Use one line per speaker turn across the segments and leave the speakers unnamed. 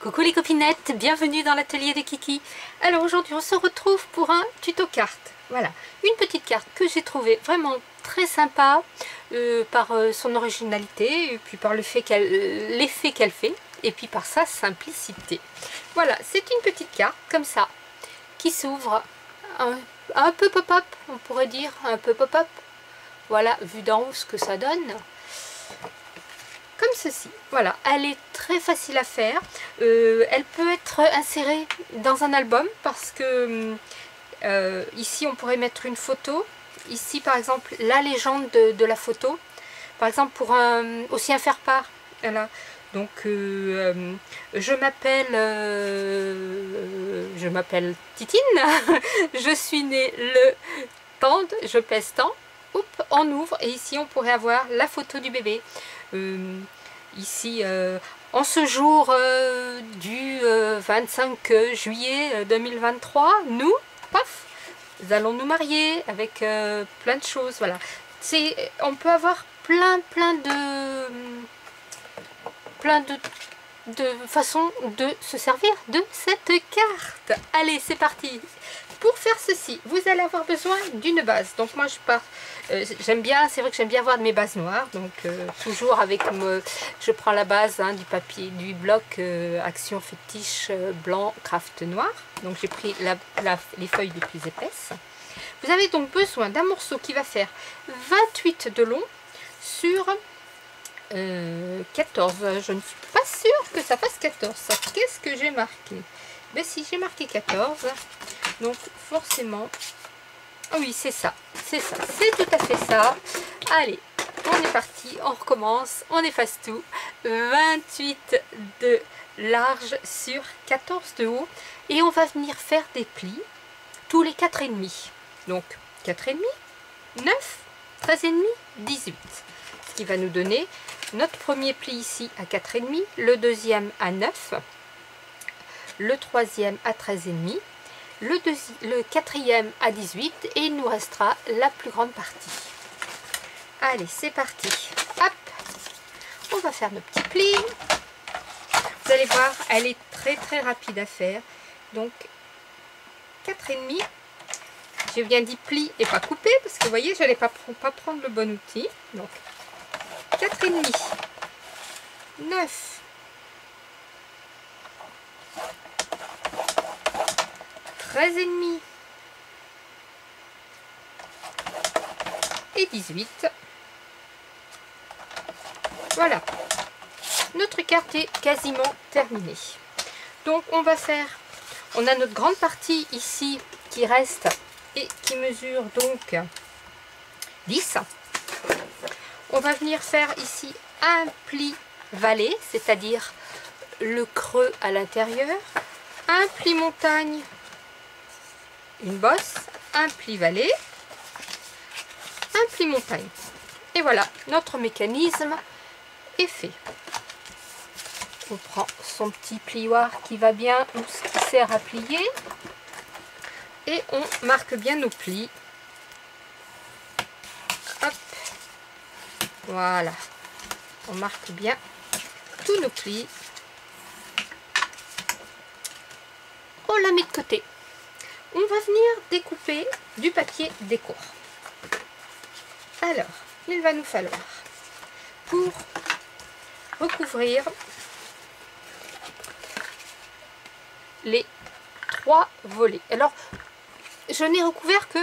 Coucou les copinettes, bienvenue dans l'atelier de Kiki. Alors aujourd'hui on se retrouve pour un tuto carte. Voilà, une petite carte que j'ai trouvée vraiment très sympa par son originalité et puis par l'effet qu'elle fait et puis par sa simplicité. Voilà, c'est une petite carte comme ça qui s'ouvre un peu pop-up, on pourrait dire, un peu pop-up. Voilà, vu d'en haut ce que ça donne. Comme ceci, voilà, elle est très facile à faire, elle peut être insérée dans un album parce que ici on pourrait mettre une photo, ici par exemple la légende de la photo, par exemple pour aussi un faire-part, voilà. Donc je m'appelle Titine, je suis née le tant, je pèse tant. Oup, on ouvre et ici on pourrait avoir la photo du bébé. Ici en ce jour du 25 juillet 2023, nous, paf, nous allons nous marier avec plein de choses. Voilà, on peut avoir plein de façons de se servir de cette carte. Allez, c'est parti. Pour faire ceci, vous allez avoir besoin d'une base. Donc moi je pars, j'aime bien, c'est vrai que j'aime bien avoir mes bases noires. Donc toujours avec je prends la base du papier, du bloc Action Fétiche blanc craft noir. Donc j'ai pris les feuilles les plus épaisses. Vous avez donc besoin d'un morceau qui va faire 28 de long sur 14. Je ne suis pas sûre que ça fasse 14. Qu'est-ce que j'ai marqué? Ben si, j'ai marqué 14. Donc forcément, oui, c'est ça, c'est tout à fait ça. Allez, on est parti, on recommence, on efface tout. 28 de large sur 14 de haut. Et on va venir faire des plis tous les 4,5. Donc 4,5, 9, 13,5, 18. Ce qui va nous donner notre premier pli ici à 4,5, le deuxième à 9, le troisième à 13,5, le quatrième à 18 et il nous restera la plus grande partie. Allez, c'est parti. Hop, on va faire nos petits plis. Vous allez voir, elle est très rapide à faire. Donc 4,5. J'ai bien dit pli et pas coupé parce que vous voyez, je n'allais pas prendre le bon outil. Donc 4,5, 9, 13,5 et 18. Voilà, notre carte est quasiment terminée. Donc on va faire, on a notre grande partie ici qui reste et qui mesure donc 10. On va venir faire ici un pli vallée, c'est-à-dire le creux à l'intérieur, un pli montagne, une bosse, un pli vallée, un pli montagne. Et voilà, notre mécanisme est fait. On prend son petit plioir qui va bien, ou ce qui sert à plier, et on marque bien nos plis. Hop, voilà, on marque bien tous nos plis. On la met de côté. On va venir découper du papier décor. Alors, il va nous falloir, pour recouvrir les 3 volets. Alors, je n'ai recouvert que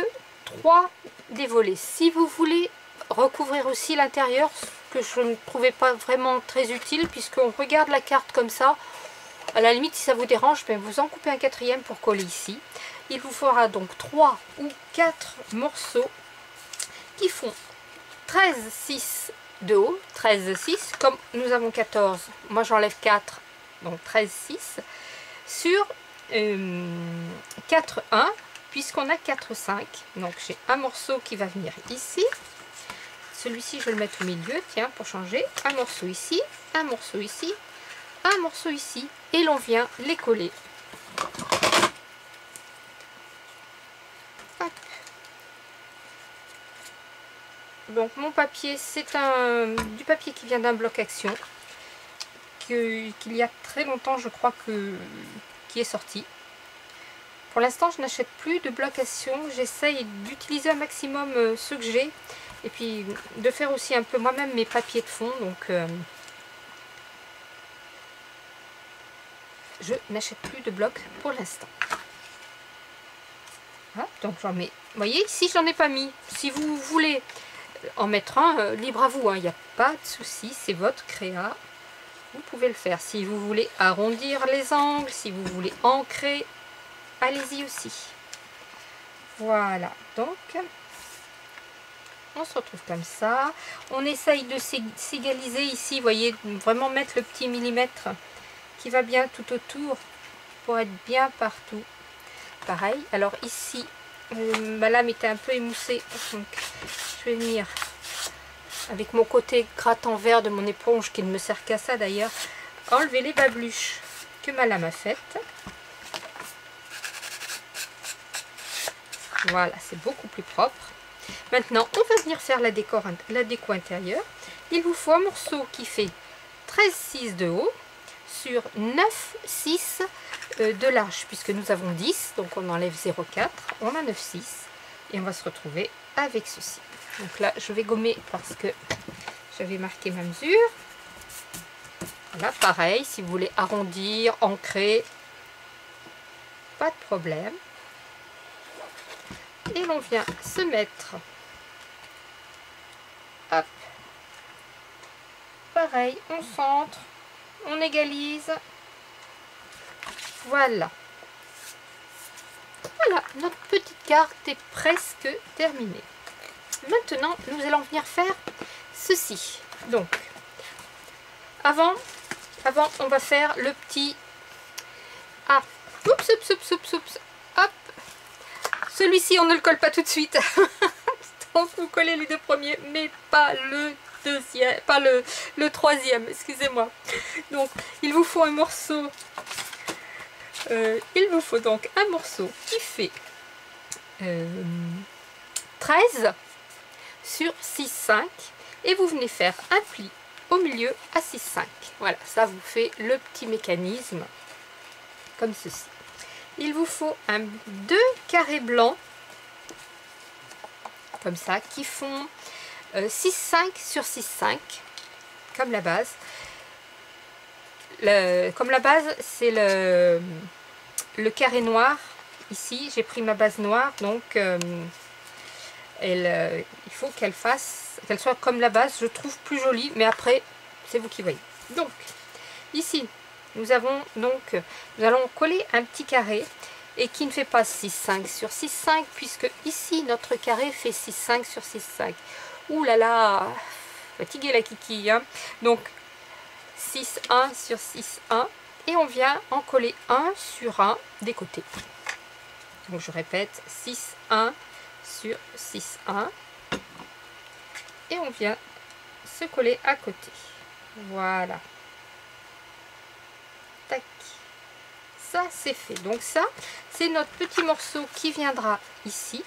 3 des volets. Si vous voulez recouvrir aussi l'intérieur, ce que je ne trouvais pas vraiment très utile, puisqu'on regarde la carte comme ça, à la limite, si ça vous dérange, ben vous en coupez un 4e pour coller ici. Il vous faudra donc 3 ou 4 morceaux qui font 13,6 de haut, 13,6, comme nous avons 14, moi j'enlève 4, donc 13,6, sur 4,1, puisqu'on a 4,5. Donc j'ai un morceau qui va venir ici, celui-ci je vais le mettre au milieu, tiens, pour changer, un morceau ici, un morceau ici, un morceau ici, et l'on vient les coller. Hop. Donc mon papier, c'est du papier qui vient d'un bloc Action. qu'il y a très longtemps, je crois, qui est sorti. Pour l'instant, je n'achète plus de blocs à scion. J'essaye d'utiliser un maximum ceux que j'ai. Et puis de faire aussi un peu moi-même mes papiers de fond. Donc je n'achète plus de blocs pour l'instant. Hop, donc j'en mets. Vous voyez, ici j'en ai pas mis. Si vous voulez en mettre un, libre à vous, hein, il n'y a pas de souci, c'est votre créa. Vous pouvez le faire. Si vous voulez arrondir les angles, si vous voulez ancrer, allez-y aussi. Voilà, donc on se retrouve comme ça. On essaye de s'égaliser ici, vous voyez, vraiment mettre le petit millimètre qui va bien tout autour pour être bien partout. Pareil, alors ici, ma lame était un peu émoussée, donc je vais venir avec mon côté grattant vert de mon éponge, qui ne me sert qu'à ça d'ailleurs, enlever les babluches que ma lame a faites. Voilà, c'est beaucoup plus propre. Maintenant, on va venir faire la déco intérieure. Il vous faut un morceau qui fait 13,6 de haut sur 9,6 de large, puisque nous avons 10, donc on enlève 0,4, on a 9,6 et on va se retrouver avec ceci. Donc là, je vais gommer parce que j'avais marqué ma mesure. Voilà, pareil, si vous voulez arrondir, ancrer, pas de problème. Et l'on vient se mettre, hop, pareil, on centre, on égalise, voilà. Voilà, notre petite carte est presque terminée. Maintenant, nous allons venir faire ceci. Donc, avant, on va faire le petit... Ah, oups, oups, oups, oups, oups, hop. Celui-ci, on ne le colle pas tout de suite. Donc, vous collez les deux premiers, mais pas le deuxième, pas le troisième, excusez-moi. Donc, il vous faut un morceau... il vous faut donc un morceau qui fait 13 sur 6,5 et vous venez faire un pli au milieu à 6,5. Voilà, ça vous fait le petit mécanisme comme ceci. Il vous faut deux carrés blancs comme ça qui font 6,5 sur 6,5 comme la base. Comme la base, c'est le carré noir. Ici, j'ai pris ma base noire, donc il faut qu'elle soit comme la base. Je trouve plus jolie, mais après, c'est vous qui voyez. Donc, ici, nous allons coller un petit carré et qui ne fait pas 6,5 sur 6,5, puisque ici, notre carré fait 6,5 sur 6,5. Ouh là là, fatigué la kiki, hein. Donc, 6,1 sur 6,1 et on vient en coller un sur un des côtés. Donc je répète, 6,1 sur 6,1 et on vient se coller à côté. Voilà. Tac. Ça c'est fait. Donc ça, c'est notre petit morceau qui viendra ici.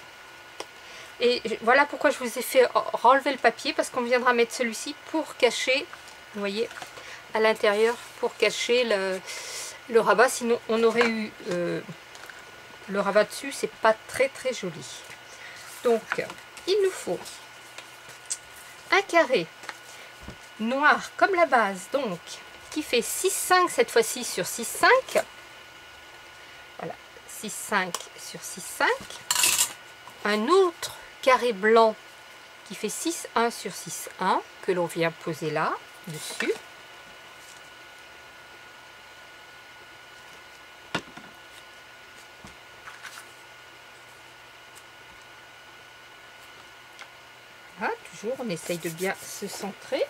Et voilà pourquoi je vous ai fait enlever le papier, parce qu'on viendra mettre celui-ci pour cacher, vous voyez, à l'intérieur, pour cacher le rabat. Sinon on aurait eu le rabat dessus, c'est pas très très joli. Donc il nous faut un carré noir comme la base, donc qui fait 6,5 cette fois-ci sur 6,5. Voilà, 6,5 sur 6,5. Un autre carré blanc qui fait 6,1 sur 6,1 que l'on vient poser là dessus. Voilà, toujours on essaye de bien se centrer.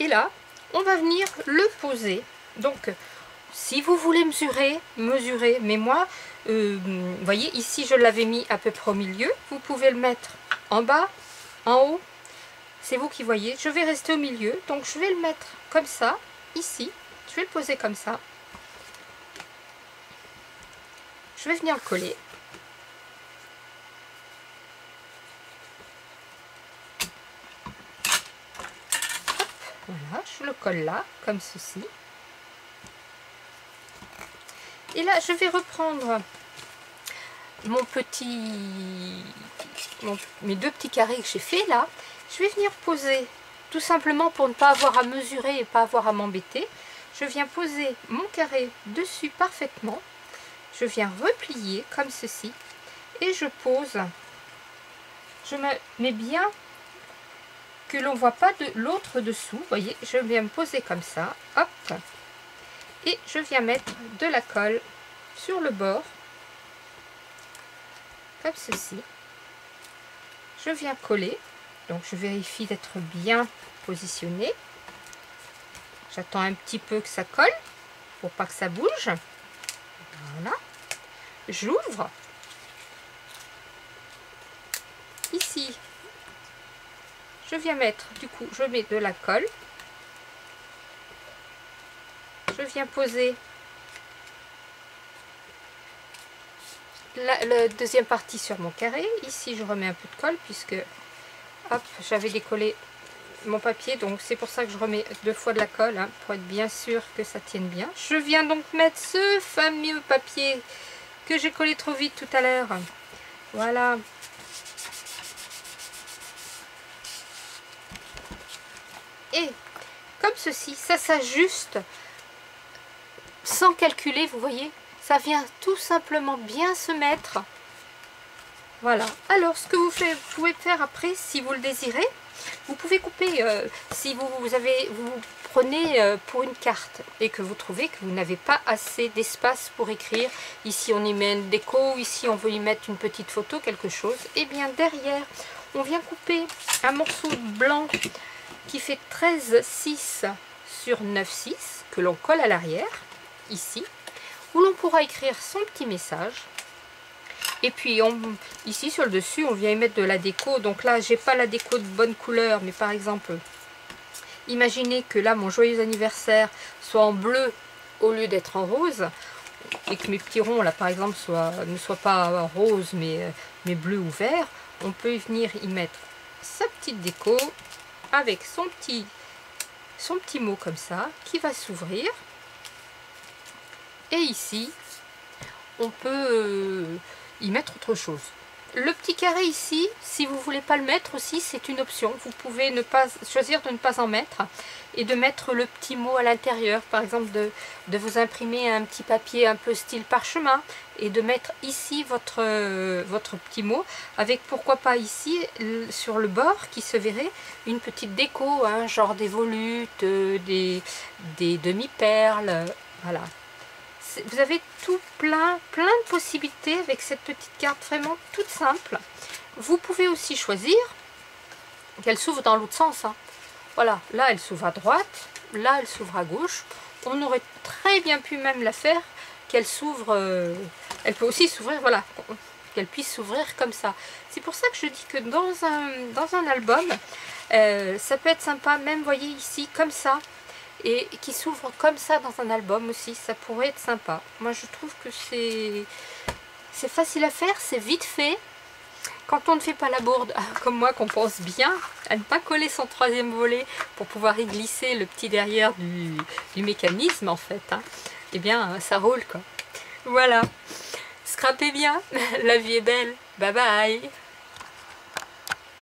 Et là, on va venir le poser. Donc, si vous voulez mesurer, mesurez. Mais moi, vous voyez, ici, je l'avais mis à peu près au milieu. Vous pouvez le mettre en bas, en haut. C'est vous qui voyez. Je vais rester au milieu. Donc, je vais le mettre comme ça, ici. Je vais le poser comme ça. Je vais venir le coller. Voilà, je le colle là, comme ceci. Et là, je vais reprendre mes deux petits carrés que j'ai fait là. Je vais venir poser, tout simplement pour ne pas avoir à mesurer et pas avoir à m'embêter. Je viens poser mon carré dessus parfaitement. Je viens replier comme ceci. Et je pose. Je me mets bien que l'on ne voit pas de l'autre dessous. Vous voyez, je viens me poser comme ça. Hop. Et je viens mettre de la colle sur le bord. Comme ceci. Je viens coller. Donc je vérifie d'être bien positionné. J'attends un petit peu que ça colle pour pas que ça bouge. Voilà. J'ouvre. Ici, je viens mettre, du coup, je mets de la colle. Je viens poser la deuxième partie sur mon carré. Ici, je remets un peu de colle puisque, hop, j'avais décollé mon papier. Donc, c'est pour ça que je remets 2 fois de la colle, hein, pour être bien sûr que ça tienne bien. Je viens donc mettre ce fameux papier que j'ai collé trop vite tout à l'heure. Voilà. Et comme ceci, ça s'ajuste sans calculer, vous voyez, ça vient tout simplement bien se mettre. Voilà. Alors, ce que vous pouvez faire après, si vous le désirez, vous pouvez couper, si vous prenez pour une carte et que vous trouvez que vous n'avez pas assez d'espace pour écrire, ici on y met une déco, ici on veut y mettre une petite photo, quelque chose, et bien derrière, on vient couper un morceau blanc qui fait 13,6 sur 9,6 que l'on colle à l'arrière, ici, où l'on pourra écrire son petit message. Et puis ici sur le dessus, on vient y mettre de la déco. Donc là, j'ai pas la déco de bonne couleur, mais par exemple, imaginez que là, mon joyeux anniversaire soit en bleu au lieu d'être en rose, et que mes petits ronds là, par exemple, ne soient pas rose, mais bleu ou vert. On peut venir y mettre sa petite déco avec son petit mot comme ça, qui va s'ouvrir. Et ici, on peut y mettre autre chose. Le petit carré ici, si vous ne voulez pas le mettre aussi, c'est une option. Vous pouvez choisir de ne pas en mettre et de mettre le petit mot à l'intérieur. Par exemple, de vous imprimer un petit papier un peu style parchemin et de mettre ici votre petit mot avec, pourquoi pas ici, sur le bord qui se verrait, une petite déco, hein, genre des volutes, des demi-perles, voilà. Vous avez tout plein de possibilités avec cette petite carte vraiment toute simple. Vous pouvez aussi choisir qu'elle s'ouvre dans l'autre sens, hein. Voilà, là elle s'ouvre à droite, là elle s'ouvre à gauche. On aurait très bien pu même la faire qu'elle s'ouvre, elle peut aussi s'ouvrir, voilà, qu'elle puisse s'ouvrir comme ça. C'est pour ça que je dis que dans un album, ça peut être sympa, même voyez ici comme ça. Et qui s'ouvre comme ça dans un album aussi, ça pourrait être sympa. Moi je trouve que c'est facile à faire, c'est vite fait. Quand on ne fait pas la bourde, comme moi, qu'on pense bien à ne pas coller son troisième volet pour pouvoir y glisser le petit derrière du mécanisme en fait, hein, eh bien ça roule quoi. Voilà, scrapez bien, la vie est belle, bye bye.